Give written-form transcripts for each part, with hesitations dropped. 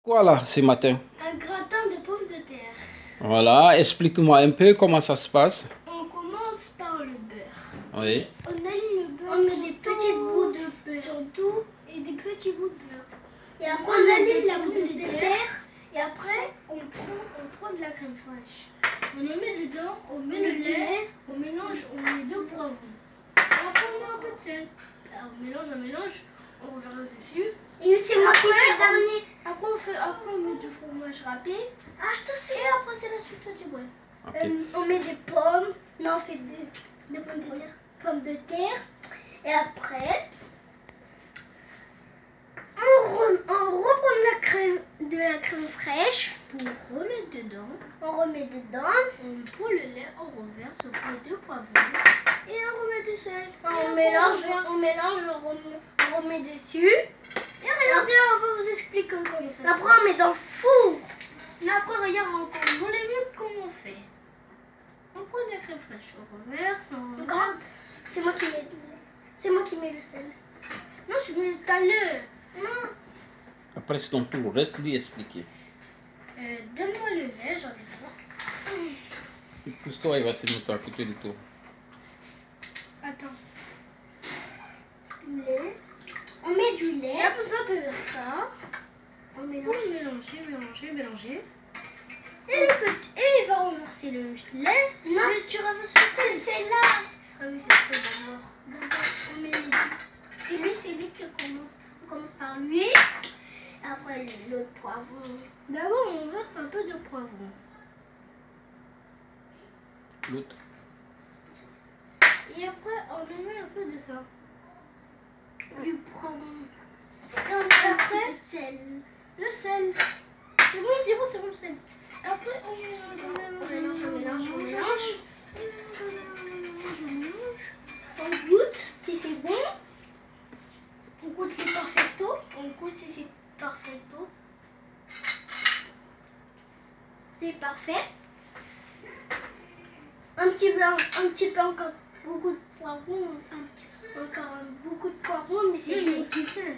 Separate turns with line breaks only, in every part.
Quoi là ce matin?
Un gratin de pommes de terre.
Voilà, explique-moi un peu comment ça se passe.
On commence par le beurre.
Oui.
On aligne le beurre. On met des petits bouts de beurre sur tout et des petits bouts de beurre. Et après on aligne la pomme de terre. Et après on prend de la crème fraîche. On le met dedans, on met le lait, on mélange, on met 2 poivrons. Et après on met un peu de sel. Alors, on mélange, on verse dessus. Et c'est moi qui fais le dernier. Après on met du fromage râpé. Ah, et après c'est la suite du bois.
Ok.
On met des pommes. Non, on fait des pommes de terre. Et après, on reprend de la crème fraîche pour remettre dedans. On remet dedans. On prend le lait, on reverse, on met 2 poivrons. Et on remet du sel. On mélange, on remet dessus. Et regardez, on va vous expliquer comment ça se passe. Après, on met dans le four. Mais après, regarde, vous voulez mieux comment on fait. On prend de la crème fraîche, on reverse, on regarde. C'est moi qui mets le sel. Non, je mets tout à l'heure. Non.
Après c'est ton tour, reste lui expliquer.
Donne-moi le lait, j'en ai pas.
Pousse-toi, il va se mettre à côté de toi.
Attends. Lait. On met du lait. Il y a besoin de ça. On mélange. Mélanger. Et il va renverser le lait. Non, tu renverses c'est là. Ah oui, c'est ça d'abord. D'abord, on met c'est lui qui commence. On commence par lui. Après, l'autre poivron. D'abord, on verse un peu de poivron.
L'autre.
Et après, on met un peu de ça. Du poivron. Et on met après le sel. Le sel. C'est bon le sel. Après, on mélange. On goûte si c'est bon. On goûte les perfecto. On goûte si c'est perfecto. C'est parfait. Un petit peu encore beaucoup de poivrons. Encore beaucoup de poivrons, mais c'est bon tout seul.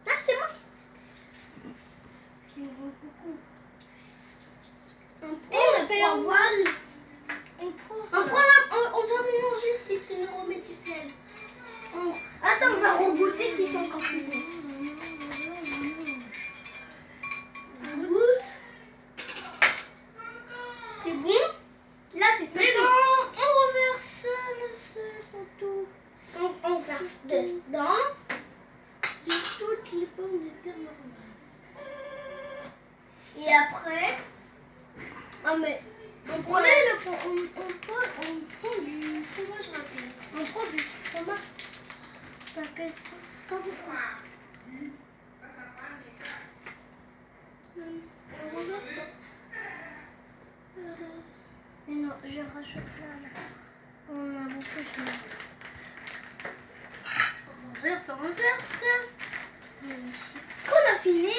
Ah, c'est bon. C'est bon beaucoup. On prend le poivron. On doit mélanger si tu remets du sel. Attends, on va regoûter si c'est encore plus bon. On goûte. C'est bon. Là, c'est très bon. On reverse le sel sur tout. On verse dedans sur toutes les pommes de terre normales. Et après, on prend du fromage rapide. On prend du fromage. Pas beaucoup. On reverse pas. Mais non, je rajoute là. On a beaucoup de choses. On reverse. Quand on a fini,